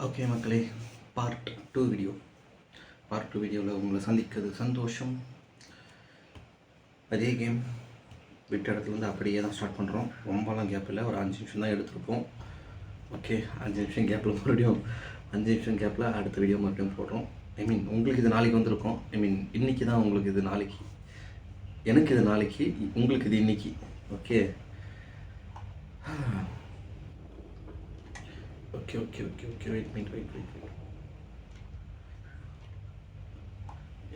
Okay மக்களே, part two வீடியோவில் உங்களை சந்திக்கிறது சந்தோஷம். அதே கேம் விட்ட இடத்துலேருந்து அப்படியே தான் ஸ்டார்ட் பண்ணுறோம். ரொம்பலாம் கேப் இல்லை, ஒரு 5 நிமிஷம் தான் எடுத்துருப்போம். ஓகே, 5 நிமிஷம் கேப்பில் மறுபடியும் 5 நிமிஷம் கேப்பில் அடுத்த வீடியோ மறுபடியும் போடுறோம். உங்களுக்கு இது நாளைக்கு வந்திருக்கோம். இன்றைக்கி தான் உங்களுக்கு இது நாளைக்கு, எனக்கு இது நாளைக்கு, உங்களுக்கு இது இன்றைக்கி. Okay okay okay okay okay wait.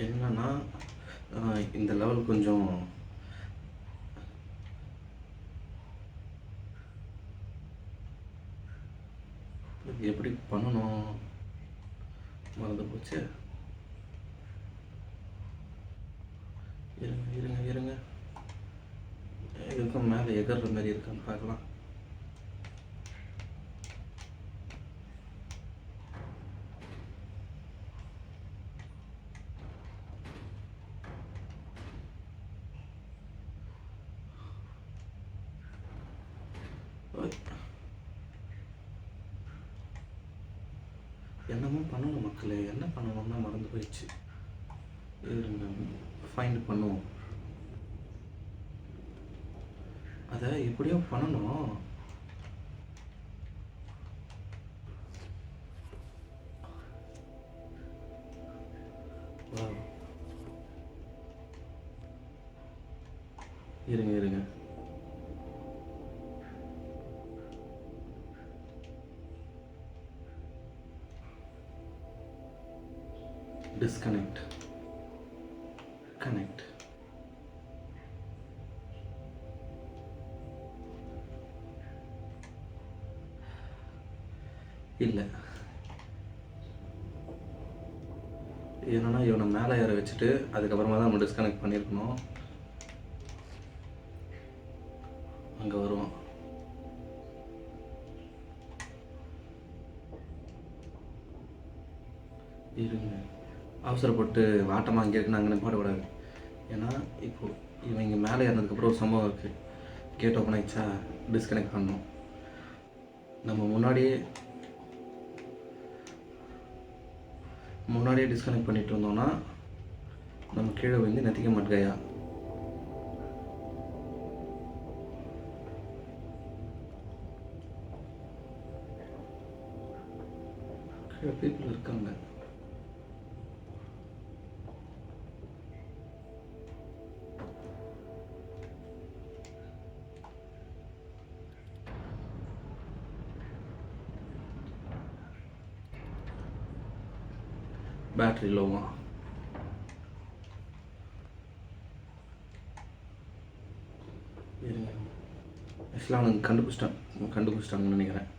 என்னன்னா இந்த லெவல் கொஞ்சம் எப்படி பண்ணணும் மறந்து போச்சு. இருங்க இதுக்கும் மேலே எகர்ற மாதிரி இருக்கான்னு பார்க்கலாம். என்னமோ பண்ணணும் மக்களே, என்ன பண்ணணும்னா மறந்து போயிடுச்சு. இருங்க, ஃபைண்ட் பண்ணுவோம். அதை எப்படியோ பண்ணணும். இருங்க disconnect connect இல்லை என்னன்னா இவனை மேலே ஏற வச்சுட்டு அதுக்கப்புறமா தான் நம்ம டிஸ்கனெக்ட் பண்ணியிருக்கணும். அங்கே வருவான். இருங்க, அவசரப்பட்டு வாட்டமாக அங்கே இருக்குன்னு அங்கே பாடக்கூடாது. ஏன்னா இப்போது இவன் இங்கே மேலே ஏறினதுக்கப்புறம் ஒரு சம்பவம் இருக்குது. கேட் ஓப்பன் ஆகிடுச்சா, டிஸ்கனெக்ட் பண்ணணும். நம்ம முன்னாடியே டிஸ்கனெக்ட் பண்ணிட்டு இருந்தோம்னா நம்ம கீழே வந்து நெத்திக்க மாட்டேயா. கீழே பீப்புள் இருக்காங்க. பேட்ரி லோவா? ஆக்சுவலாக அவனுக்கு கண்டுபிடிச்சிட்டாங்கன்னு நினைக்கிறேன்.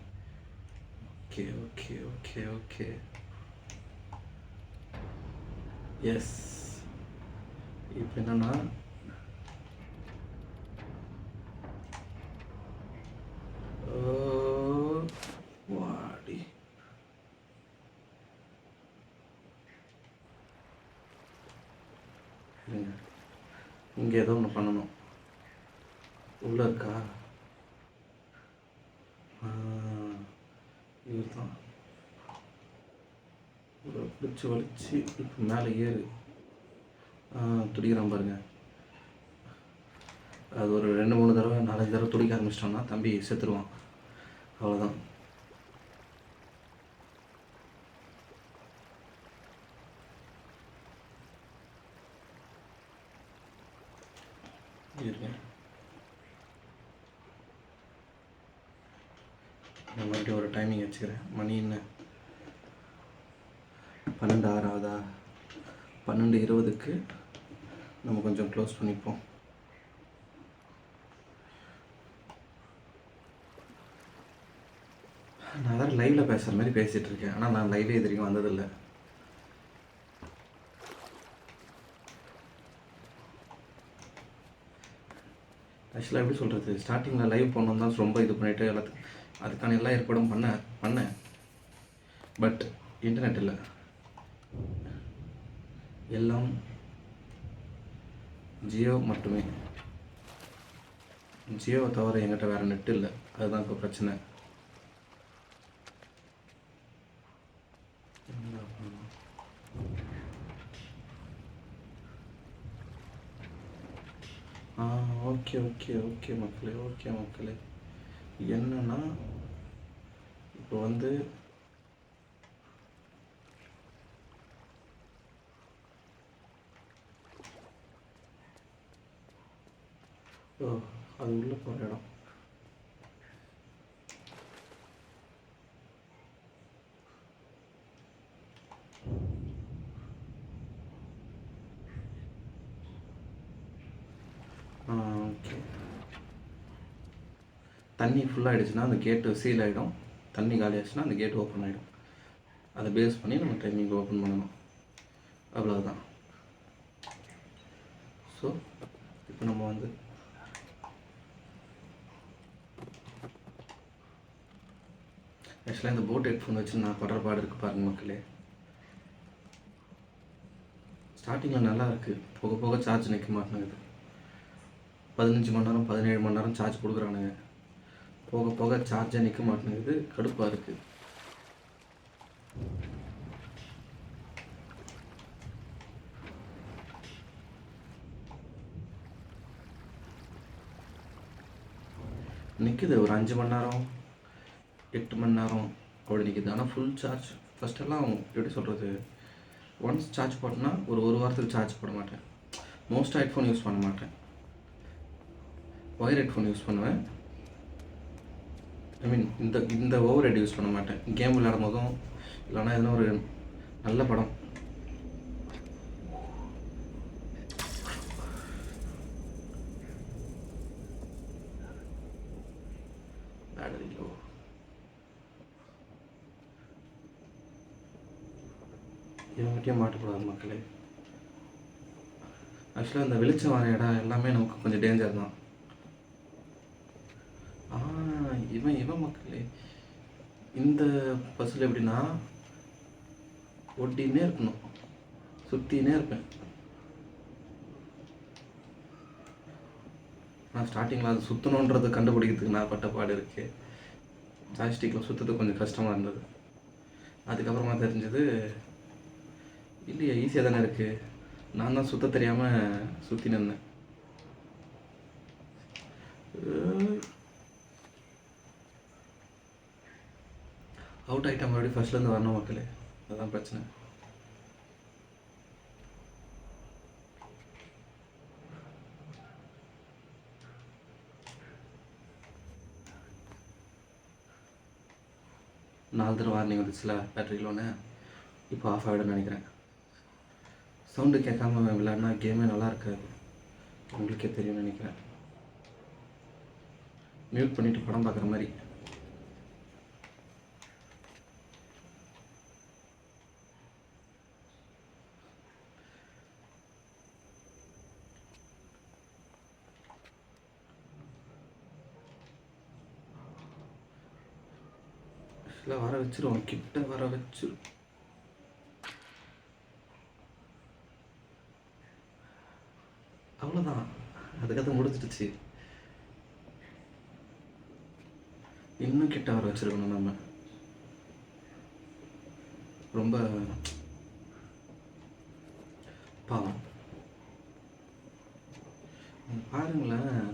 Okay yes. இப்போ என்னன்னா வாடி இங்கே ஏதோ ஒன்று பண்ணணும். உள்ளே இருக்கா? இவர் தான் பிடிச்சி வலிச்சு இப்போ மேலே ஏறு. துடிக்கிறான் பாருங்க. அது ஒரு 2-3 தடவை 4-5 தடவை துடிக்க ஆரம்பிச்சிட்டோம்னா தம்பி செத்துருவான். அவ்வளோதான். நான் மறுபடியும் ஒரு டைமிங் வச்சுக்கிறேன். மணி என்ன 12:06 ஆகுதா? 12:20க்கு நம்ம கொஞ்சம் க்ளோஸ் பண்ணிப்போம். நான் வேறு லைவில் பேசுகிற மாதிரி பேசிகிட்டு இருக்கேன். ஆனால் நான் லைவே இது வரைக்கும் வந்ததில்லை. ஆக்சுவலாக எப்படி சொல்கிறது, ஸ்டார்டிங்கில் லைவ் போகணும் தான் ரொம்ப இது பண்ணிவிட்டு எல்லாத்துக்கும் அதுக்கான எல்லா ஏற்பாடும் பண்ணேன். பட் இன்டர்நெட் இல்லை. எல்லாம் ஜியோ மட்டுமே. ஜியோவை தவிர என்கிட்ட வேறு நெட் இல்லை. அதுதான் இப்போ பிரச்சனை. ஓகே ஓகே ஓகே மக்களே, ஓகே மக்களே. என்னன்னா இப்போ வந்து அது உள்ளே போகிற இடம். ஓகே, தண்ணி ஃபுல்லாகிடுச்சுன்னா அந்த கேட்டு சீல் ஆகிடும். தண்ணி காலி ஆச்சுன்னா அந்த கேட் ஓப்பன் ஆகிடும். அதை பேஸ் பண்ணி நம்ம டைமிங் ஓப்பன் பண்ணணும், அவ்வளோதான். ஸோ இப்போ நம்ம வந்து ஆக்சுவலாக இந்த போட் ஹெட்ஃபோன் வச்சு நான் படுற பாடு இருக்குது பாருங்கள் மக்களே. ஸ்டார்டிங்கில் நல்லா இருக்குது, போக போக சார்ஜ் நிற்க மாட்டேங்குது. 15 மணி நேரம் 17 மணி நேரம் சார்ஜ் கொடுக்குறானுங்க, போக போக சார்ஜே நிற்க மாட்டேங்குது, கடுப்பாக இருக்குது. நிற்குது ஒரு 5 மணி நேரம் 8 மணி நேரம் அப்படி நிற்கிது. ஆனால் ஃபுல் சார்ஜ் ஃபஸ்ட்டெல்லாம் எப்படி சொல்கிறது, ஒன்ஸ் சார்ஜ் போட்டேன்னா ஒரு வாரத்துக்கு சார்ஜ் போட மாட்டேன். மோஸ்ட்டாக ஹெட்ஃபோன் யூஸ் பண்ண மாட்டேன், ஒயர் ஹெட்ஃபோன் யூஸ் பண்ணுவேன். ஐ மீன் இந்த ஓவர் ஹெட் யூஸ் பண்ண மாட்டேன். கேம் விளையாடும் போதும் இல்லைனா எதுனா ஒரு நல்ல படம் பேட்டரிலோ இவங்ககிட்டயும் மாட்டக்கூடாது மக்களே. ஆக்சுவலாக இந்த வெளிச்சம் வர இடம் எல்லாமே நமக்கு கொஞ்சம் டேஞ்சர் தான். இவன் மக்களே, இந்த பஸ்ஸில் எப்படின்னா ஒட்டினே இருக்கணும், சுற்றினே இருப்பேன். நான் ஸ்டார்டிங்கில் அது சுற்றணுன்றது கண்டுபிடிக்கிறதுக்கு நான் பட்ட பாடு இருக்குது. ஜாய்ஸ்டிக்கில் சுற்றுறதுக்கு கொஞ்சம் கஷ்டமாக இருந்தது. அதுக்கப்புறமா தெரிஞ்சது இல்லையா, ஈஸியாக தானே இருக்குது. நான் தான் சுற்ற தெரியாமல் சுற்றி நின்றேன். அவுட் ஆகிட்டா மறுபடியும் ஃபர்ஸ்ட்லேருந்து வரணும் மக்களே, அதுதான் பிரச்சனை. நாலு தடவை வார்னிங் வந்துச்சுல பேட்டரியிலோன்னு, இப்போ ஆஃப் ஆகிடும்னு நினைக்கிறேன். சவுண்டு கேட்காம விளையாடினா கேமே நல்லா இருக்காது, உங்களுக்கே தெரியும்னு நினைக்கிறேன். மியூட் பண்ணிவிட்டு படம் பார்க்குற மாதிரி. வர வச்சிருவோம், கிட்ட வர வச்சிரும். அவ்வளோதான், அதுக்கது முடிஞ்சிடுச்சு. இன்னும் கிட்ட வர வச்சிருக்கணும் நம்ம. ரொம்ப பாவம் பாருங்களேன்,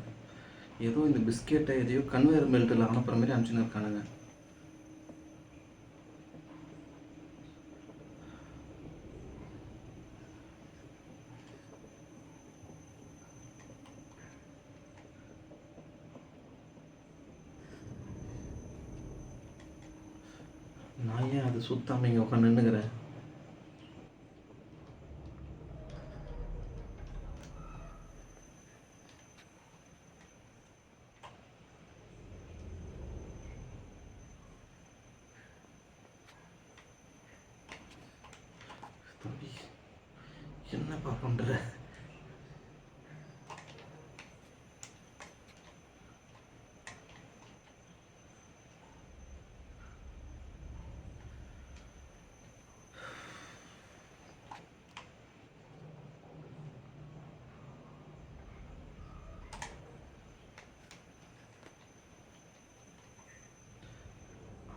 ஏதோ இந்த பிஸ்கெட்டை எதையோ கன்வேயர் பெல்ட்டில் அனுப்புகிற மாதிரி அனுப்பிச்சுன்னு இருக்கானுங்க. நான் ஏன் அது சுத்தாம இங்கே உட்காந்து நின்றுக்கிறேன்? தம்பி என்னப்பா பண்ற?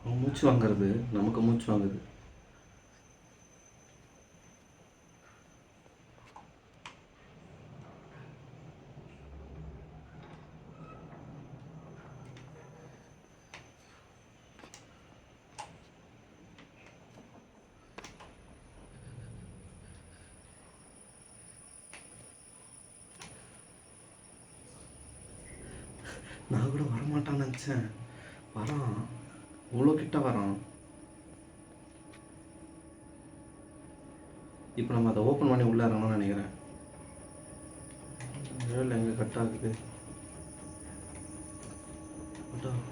அவன் மூச்சு வாங்குறது நமக்கு மூச்சு வாங்குது. நான் கூட வரமாட்டான்னு நினச்சேன். வரான், இவ்வளோ கிட்ட வரான். இப்போ நம்ம அதை ஓப்பன் பண்ணி உள்ளே இறங்கணும்னு நினைக்கிறேன். வேலை எங்கே கட் ஆகுது?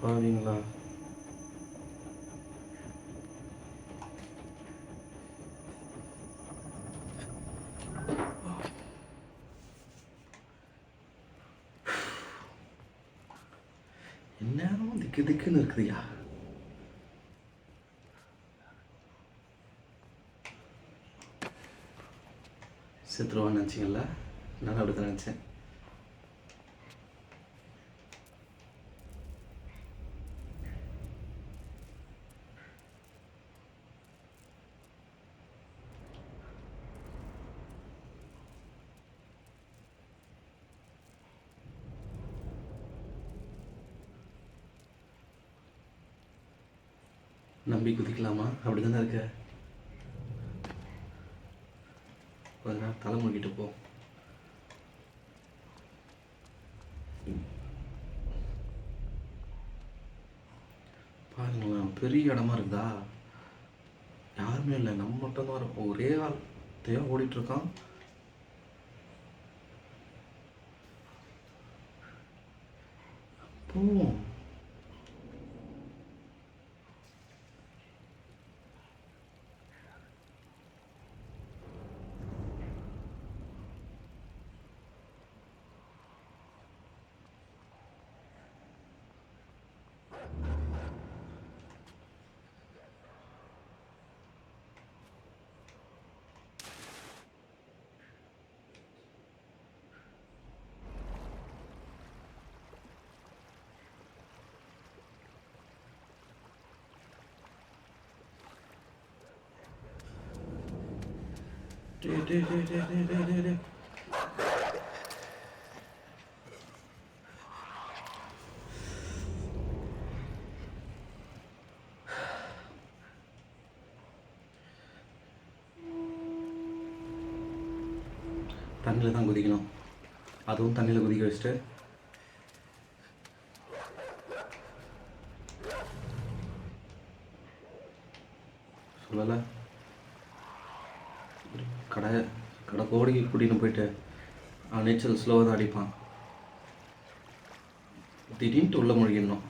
பாவீங்களா? எந்நேரம் திக்கு திக்குன்னு இருக்குதுயா. செத்துருவான்னு நினச்சிங்களா? நான் அப்படி தான் நினச்சேன். நம்பி குதிக்கலாமா? அப்படி தானே இருக்க. கொஞ்ச நேரம் தலை மூடிட்டு போ. பாருங்களேன், பெரிய இடமா இருக்குதா? யாருமே இல்லை, நம்ம மட்டும்தான் இருக்கும். ஒரே ஆள் தேவை ஓடிட்டுருக்கான். போவோம். டே. தண்ணியில் தான் குதிக்கணும். அதுவும் தண்ணியில் குதிக்க வச்சுட்டு சொல்லலை. கடை கோடிக்கு கூட்டின்னு போயிட்டு அவன் நீச்சல் ஸ்லோவாக தான் அடிப்பான். திடீர்னு உள்ள முழுகிடணும்.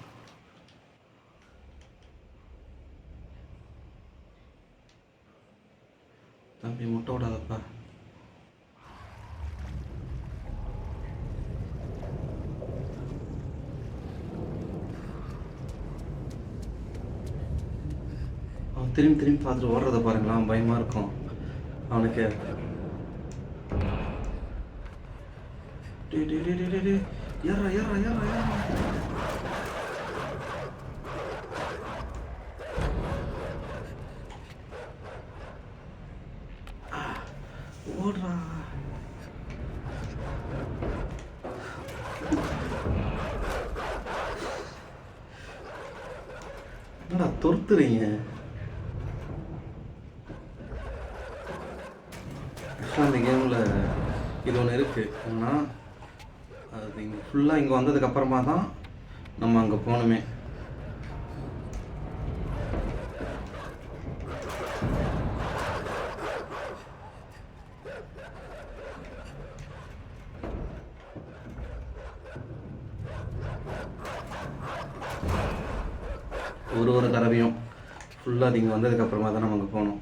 தம்பி முட்டை விடாதப்பா. அவன் திரும்பி பார்த்துட்டு ஓடுறத பாருங்களா, பயமாக இருக்கும் அவனுக்கு. ஏறா. ஓடுறா. என்னடா தொறுத்துறீங்க? அந்த கேமில் இது ஒன்று இருக்குது. ஏன்னா அது இங்கே ஃபுல்லாக இங்கே வந்ததுக்கப்புறமா தான் நம்ம அங்கே போகணுமே. ஒரு தடவையும் ஃபுல்லாக அது இங்கே வந்ததுக்கப்புறமா தான் நம்ம அங்கே போகணும்.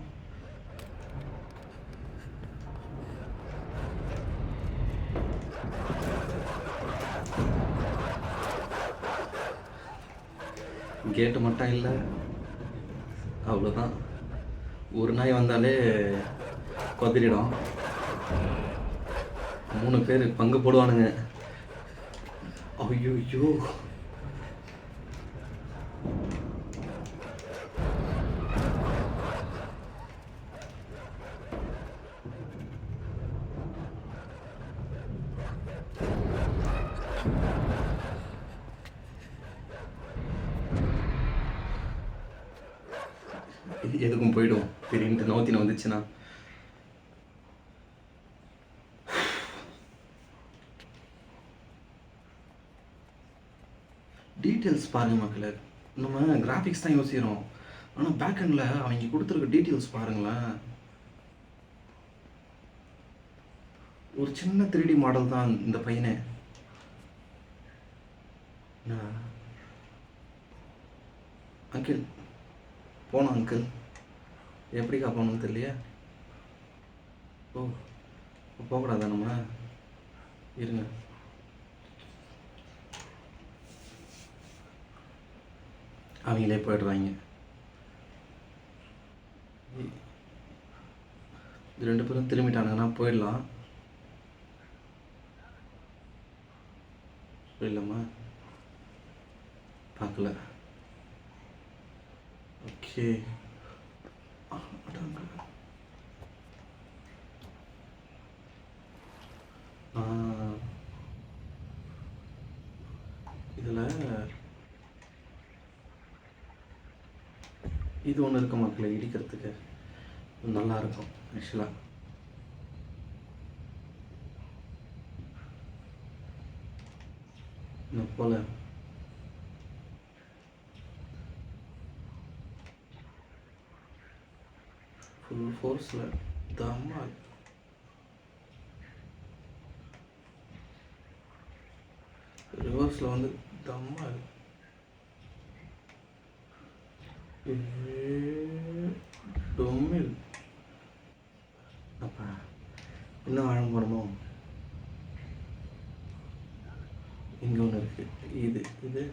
கேட்டு மட்டும் இல்லை, அவ்வளோதான். ஒரு நாய் வந்தாலே கொதிரிடும். 3 பேர் பங்கு போடுவானுங்க. ஐயோ எதுக்கும் போயிடும். திடீர்னு நோத்தின வந்துச்சுன்னா டீட்டெயில்ஸ் பாருங்கள் மக்களே. நம்ம கிராஃபிக்ஸ் தான் யோசிக்கிறோம், ஆனால் பேக்கெண்டில் அவங்க கொடுத்துருக்க டீட்டெயில்ஸ் பாருங்களேன். ஒரு சின்ன 3D மாடல் தான் இந்த பையனே. அங்கிள் போனோம் அங்கிள், எப்படிக்கா போகணும்னு தெரியலையா? ஓ போகக்கூடாதா நம்ம? இருங்க, அவங்களே போயிடுறாங்க. இது 2 பேரும் திரும்பிட்டானுங்கன்னா போயிடலாம். போயிடலாமா? பார்க்கல. ஓகே, இதில் இது ஒன்று இருக்க மக்களை இடிக்கிறதுக்கு நல்லாயிருக்கும் ஆக்சுவலாக. போல் ஃபுல் ஃபோர்ஸில் தம்மால் ரிவர்ஸில் வந்து தம்மால் டொம்மில். அப்பா இன்னும் ஆழம் போடணுமோ? இங்கே ஒன்று இருக்குது, இது இது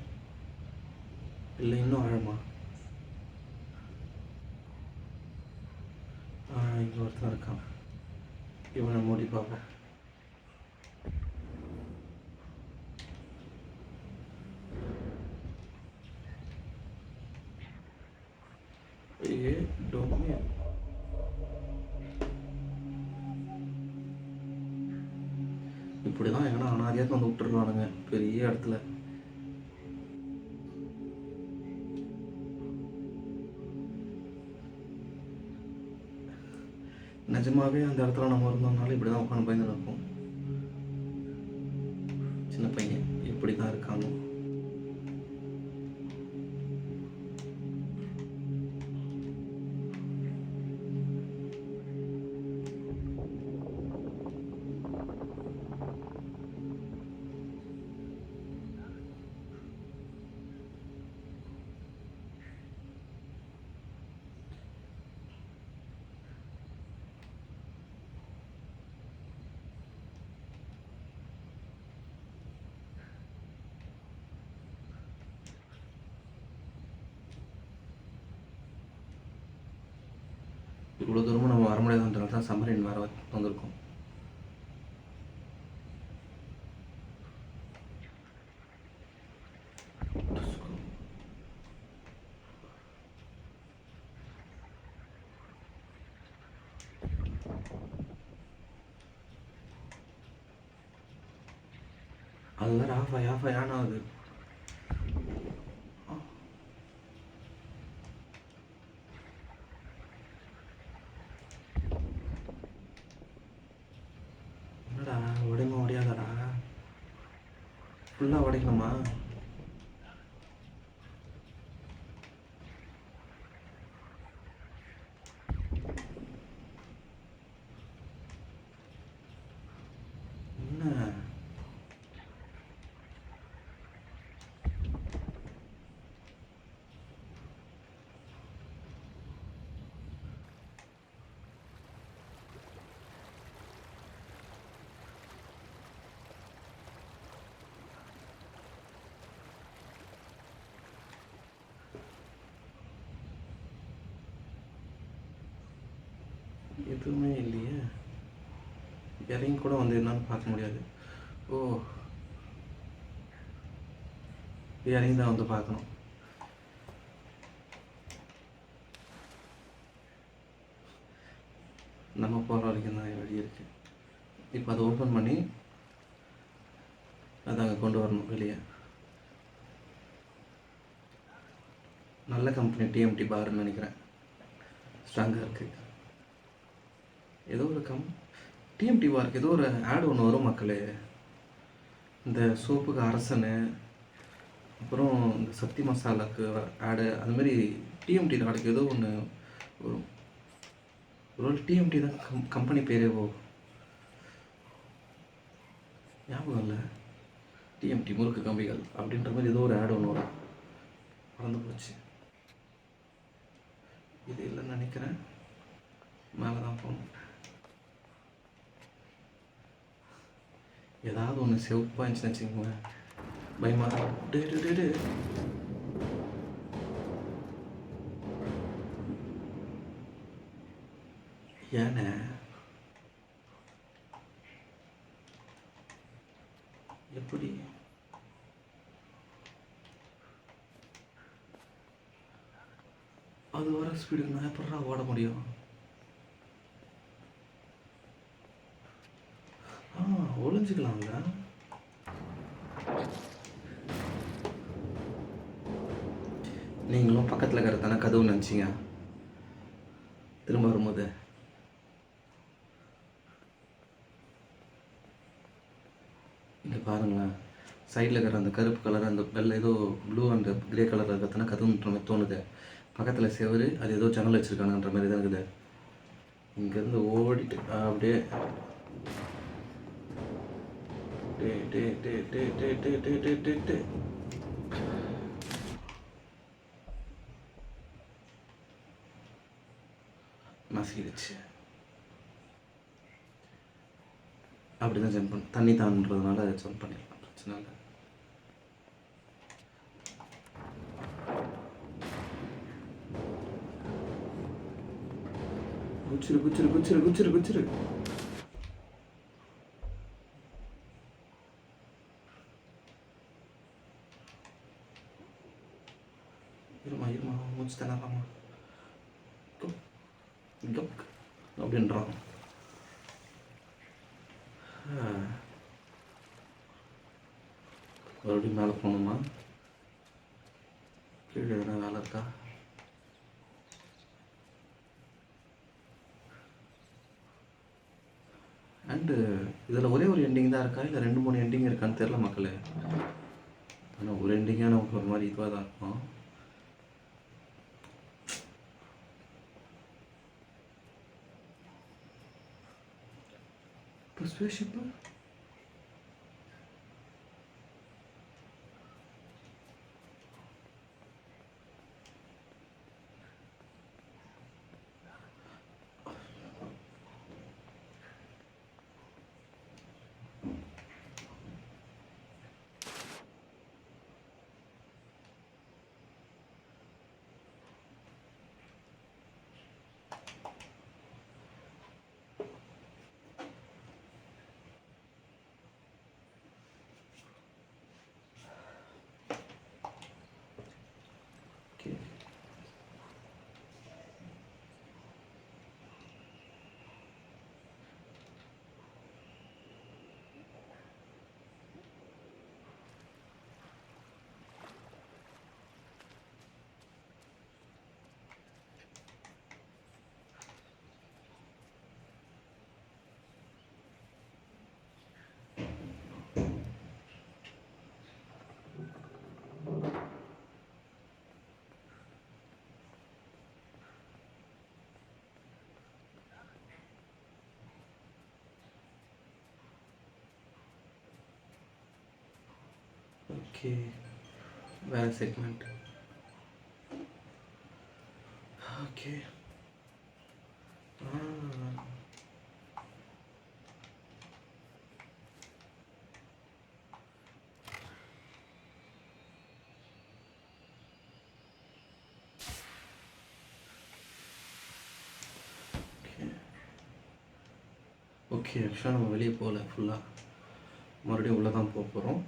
இல்லை இன்னும் ஆழமா? இங்கே ஒருத்தன் இருக்கான், இவனை மூடி பார்ப்போம். இப்படி தான் எங்கன்னா அனாதியாக வந்து விட்டுருவானுங்க பெரிய இடத்துல. நிஜமாவே அந்த இடத்துல நம்ம இருந்தோம்னாலும் இப்படி தான் உட்காந்து பயந்து நிற்போம். சின்ன பையன் இப்படி தான் இருக்காங்க. இவ்வளோ தூரமும் நம்ம வர முடியாதுன்றது தான் சம்மரின் வர வந்திருக்கோம். அது வேறு ஆஃப் ஆகி ஆன் ஆகுது. என்னடா உடைமா உடையாதடா, ஃபுல்லாக உடைக்கணுமா? என்ன எதுவுமே இல்லையே, இறங்கி கூட வந்து என்னன்னு பார்க்க முடியாது. ஓ இறங்கி தான் வந்து பார்க்கணும். நம்ம போகிற வரைக்கும் தான் வழி இருக்குது. இப்போ அதை ஓப்பன் பண்ணி அதை அங்கே கொண்டு வரணும் வெளியே. நல்ல கம்பெனி டிஎம்டி பார்ன்னு நினைக்கிறேன், ஸ்ட்ராங்காக இருக்குது. ஏதோ ஒரு டிஎம்டி பார்க்கு ஏதோ ஒரு ஆடு ஒன்று வரும் மக்களே. இந்த சோப்புக்கு அரசனு அப்புறம் இந்த சக்தி மசாலாவுக்கு ஆடு அதுமாரி டிஎம்டி நாளைக்கு ஏதோ ஒன்று ஒரு ஒரு டிஎம்டி தான் கம்பெனி பேரே ஞாபகம் இல்லை. டிஎம்டி முறுக்கு கம்பிகள் அப்படின்ற மாதிரி ஏதோ ஒரு ஆடு ஒன்று வரும், மறந்து போச்சு. இது இல்லைன்னு நினைக்கிறேன், மேலே தான் போகணும். ஏதாவது ஒன்று செவப்பாக இருந்துச்சுன்னு வச்சுக்கோங்க, பயமாக. ஏண்ணே எப்படி அது வர ஸ்பீடுக்கு நான் எப்படா ஓட முடியும்? ஒளிஞ்சிக்கலாம்ல. நீங்களும் பக்கத்தில் இருக்கிறதான கதவு நினச்சிங்க திரும்ப வரும்போது. இங்கே பாருங்களேன், சைடில் இருக்கிற அந்த கருப்பு கலர் அந்த வெள்ளை ஏதோ ப்ளூ அண்ட் கிரே கலரில் இருக்கிறதான கதவுன்ற மாதிரி தோணுது. பக்கத்தில் செவரு அது ஏதோ ஜன்னல் வச்சுருக்கானுன்ற மாதிரி தான் இருக்குது. இங்கேருந்து ஓடிட்டு அப்படியே நசிக்கிடுச்சு. அப்படி தான் ஜம்ப் பண்ண, தண்ணி தான்றதுனால ஜம்ப் பண்ணிடலாம், பிரச்சனை இல்லை. குச்சிரு குச்சிரு குச்சிரு குச்சிரு குச்சிரு. இருமா இருமா, மூச்சு தராமா அப்படின்றான். மறுபடியும் மேலே போகணுமா? கீழே எதனா வேலை இருக்கா? அண்டு இதில் ஒரே ஒரு எண்டிங் தான் இருக்கா இல்லை 2-3 எண்டிங் இருக்கான்னு தெரில மக்களே. ஆனால் ஒரு எண்டிங்காக நமக்கு ஒரு மாதிரி இதுவாக தான் இருக்கும். இப்போ ஸ்பேஸ்ஷிப்பு ஓகே. வேறு செக்மெண்ட். ஓகே. ஓகே, ஆக்சுவலாக நம்ம வெளியே போகல, ஃபுல்லாக மறுபடியும் உள்ளே தான் போக போகிறோம்.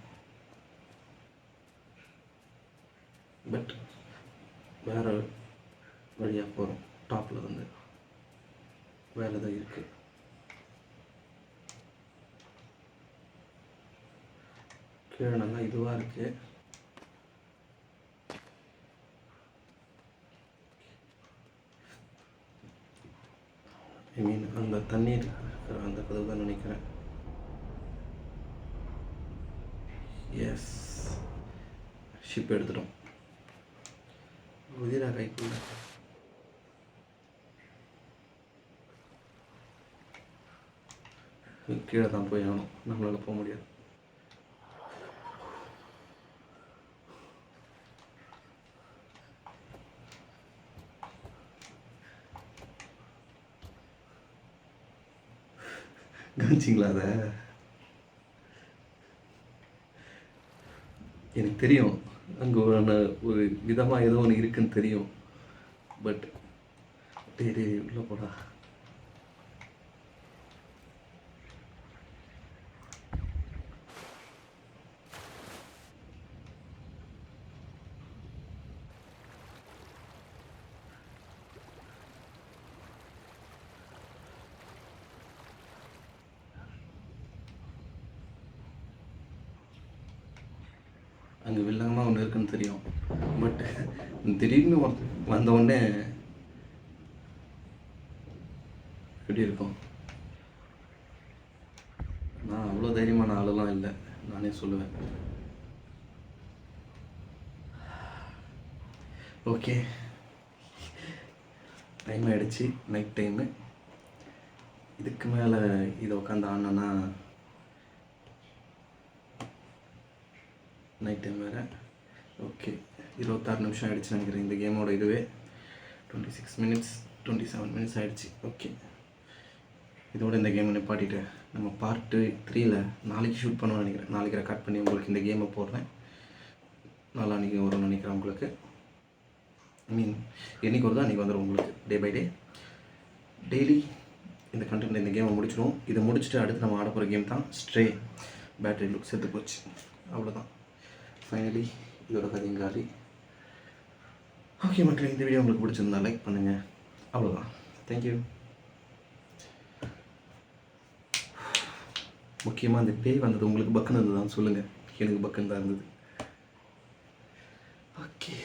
பட் வேறு வழியாக போகிறோம். டாப்பில் வந்து வேறு எதாவது இருக்குது. கீழே நல்லா இதுவாக இருக்குது. ஐ மீன் அந்த தண்ணீர் இருக்கிற அந்த கதவு தான் நினைக்கிறேன். எஸ், ஷிப் எடுத்துட்டோம். உதிரா கைக்குள்ள கீழே தான் போய் ஆகணும், நம்மளால் போக முடியாது. கவனிச்சிங்களா அதை? எனக்கு தெரியும் அங்கே ஒரு விதமாக ஏதோ ஒன்று இருக்குன்னு தெரியும். பட் டே உள்ளே போடா. அங்கே வில்லங்கமாக ஒன்று இருக்குன்னு தெரியும். பட் திடீர்னு வந்தவுடனே எப்படி இருக்கும்? நான் அவ்வளோ தைரியமான ஆளெல்லாம் இல்லை, நானே சொல்லுவேன். ஓகே, டைம் ஆகிடுச்சு, நைட் டைமு. இதுக்கு மேலே இதை உட்காந்து ஆடினேன்னா நைட் டைம் வேறு. ஓகே, 26 நிமிஷம் ஆகிடுச்சு நினைக்கிறேன் இந்த கேமோட. இதுவே 26 மினிட்ஸ் 27 மினிட்ஸ் ஆகிடுச்சு. ஓகே, இதோட இந்த கேமை நிப்பாட்டிட்டு நம்ம பார்ட் 3ல் நாளைக்கு ஷூட் பண்ணுவோம்னு நினைக்கிறேன். நாளைக்கு ரெக்கார்ட் பண்ணி உங்களுக்கு இந்த கேமை போடுறேன். நாளைக்கு வரும்னு நினைக்கிறேன் உங்களுக்கு. என்றைக்கு வருதோ அன்றைக்கி வந்துடும் உங்களுக்கு. டே பை டே டெய்லி இந்த கண்டென்ட் இந்த கேமை முடிச்சிடும். இதை முடிச்சுட்டு அடுத்து நம்ம ஆட போகிற கேம் தான் ஸ்ட்ரே. பேட்டரி லுக் செத்து போச்சு, அவ்வளோதான். ஃபைனலி இதோட கதைங்காரி. ஓகே மக்களே, இந்த வீடியோ உங்களுக்கு பிடிச்சிருந்தா லைக் பண்ணுங்கள். அவ்வளோதான், தேங்க்யூ. முக்கியமாக இந்த பேய் வந்தது உங்களுக்கு பக்குன்னு இருந்ததுதான் சொல்லுங்கள். எனக்கு பக்குன்னு தான் இருந்தது. ஓகே.